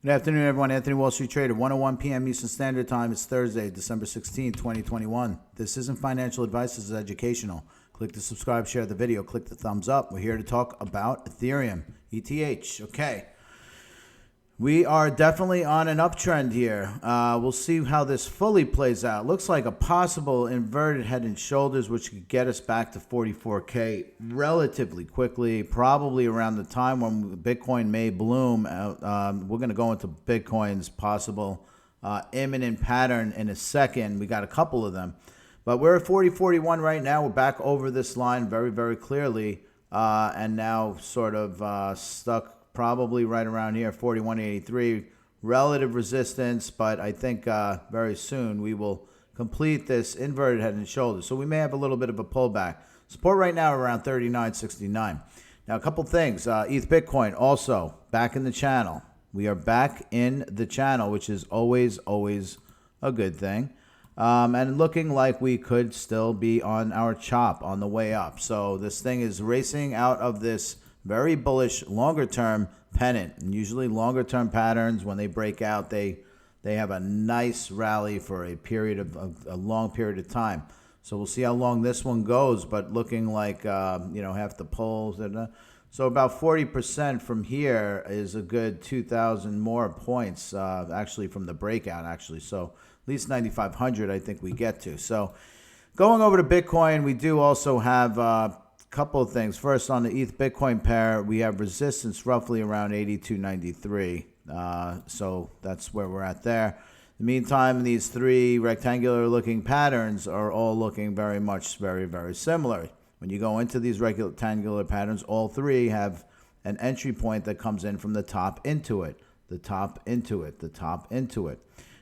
Good afternoon, everyone. Anthony Wall Street Trader, 1:01 p.m. Eastern Standard Time. It's Thursday, December 16, 2021. This isn't financial advice. This is educational. Click the subscribe, share the video, click the thumbs up. We're here to talk about Ethereum, ETH. Okay. We are definitely on an uptrend here. We'll see how this fully plays out. Looks like a possible inverted head and shoulders, which could get us back to 44K relatively quickly, probably around the time when Bitcoin may bloom. We're going to go into Bitcoin's possible imminent pattern in a second. We got a couple of them. But we're at 40.41 right now. We're back over this line very, very clearly, and now sort of stuck probably right around here, 41.83, relative resistance, but I think very soon we will complete this inverted head and shoulders. So we may have a little bit of a pullback. Support right now around 39.69. Now, a couple things. ETH Bitcoin also back in the channel. We are back in the channel, which is always a good thing. And looking like we could still be on our chop on the way up. So this thing is racing out of this very bullish longer term pennant, and usually longer term patterns, when they break out, they have a nice rally for a period of a long period of time. So we'll see how long this one goes, but looking like have to pull. So about 40% from here is a good 2,000 more points actually from the breakout actually. So at least 9,500 I think we get to. So going over to Bitcoin, we do also have couple of things. First, on the ETH Bitcoin pair, we have resistance roughly around 82.93. So that's where we're at there. In the meantime, these three rectangular looking patterns are all looking very much very similar. When you go into these rectangular patterns, all three have an entry point that comes in from the top into it, the top into it, the top into it.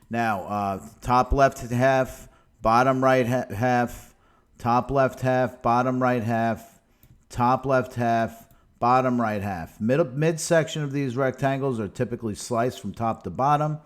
Now, top left half, bottom right half, top left half, bottom right half, top left half, bottom right half. Midsection of these rectangles are typically sliced from top to bottom,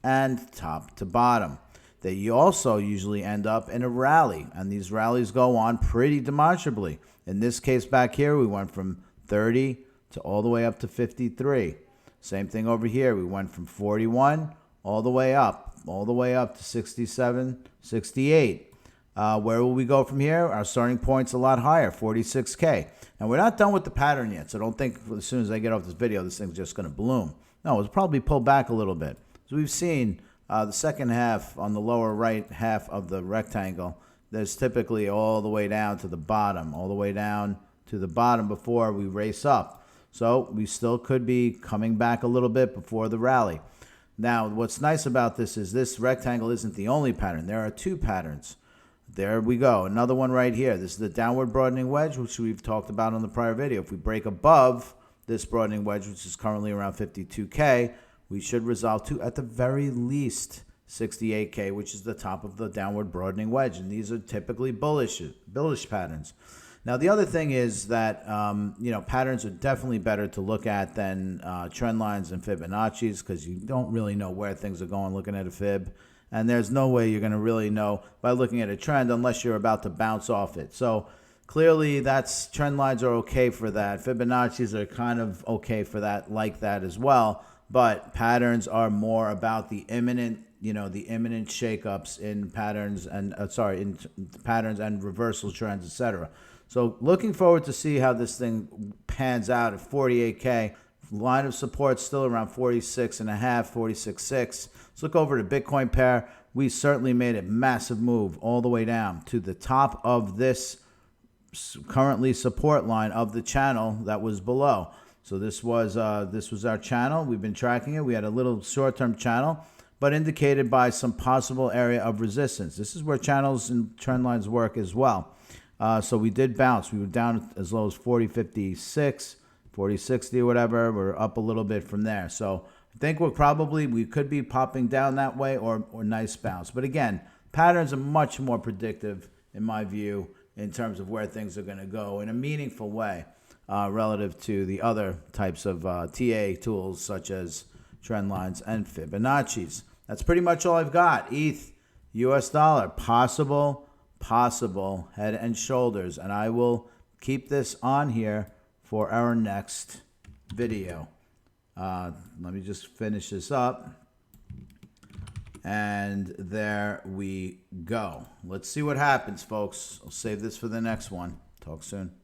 and top to bottom. They also usually end up in a rally, and these rallies go on pretty demonstrably. In this case back here, we went from 30 to all the way up to 53. Same thing over here. We went from 41 all the way up to 67, 68. Where will we go from here? Our starting point's a lot higher, 46K. And we're not done with the pattern yet, so don't think as soon as I get off this video, this thing's just going to bloom. No, it'll probably pull back a little bit. So we've seen the second half on the lower right half of the rectangle. There's typically all the way down to the bottom, before we race up. So we still could be coming back a little bit before the rally. Now, what's nice about this is this rectangle isn't the only pattern. There are two patterns. There we go. Another one right here. This is the downward broadening wedge, which we've talked about on the prior video. If we break above this broadening wedge, which is currently around 52K, we should resolve to, at the very least, 68K, which is the top of the downward broadening wedge. And these are typically bullish patterns. Now, the other thing is that, patterns are definitely better to look at than trend lines and Fibonacci's, because you don't really know where things are going looking at a fib. And there's no way you're going to really know by looking at a trend unless you're about to bounce off it. So clearly trend lines are okay for that. Fibonacci's are kind of okay for that, like that as well. But patterns are more about the imminent shakeups in patterns and in patterns and reversal trends, etc. So looking forward to see how this thing pans out at 48K. Line of support still around 46.5, 46.6. Let's look over to Bitcoin pair. We certainly made a massive move all the way down to the top of this currently support line of the channel that was below. So this was our channel. We've been tracking it. We had a little short-term channel, but indicated by some possible area of resistance. This is where channels and trend lines work as well. So we did bounce. We were down as low as 40.56. 40.60 or whatever. We're up a little bit from there. So I think we could be popping down that way or nice bounce. But again, patterns are much more predictive in my view in terms of where things are going to go in a meaningful way relative to the other types of TA tools such as trend lines and Fibonacci's. That's pretty much all I've got. ETH, US dollar, possible head and shoulders. And I will keep this on here for our next video. Let me just finish this up. And there we go. Let's see what happens, folks. I'll save this for the next one. Talk soon.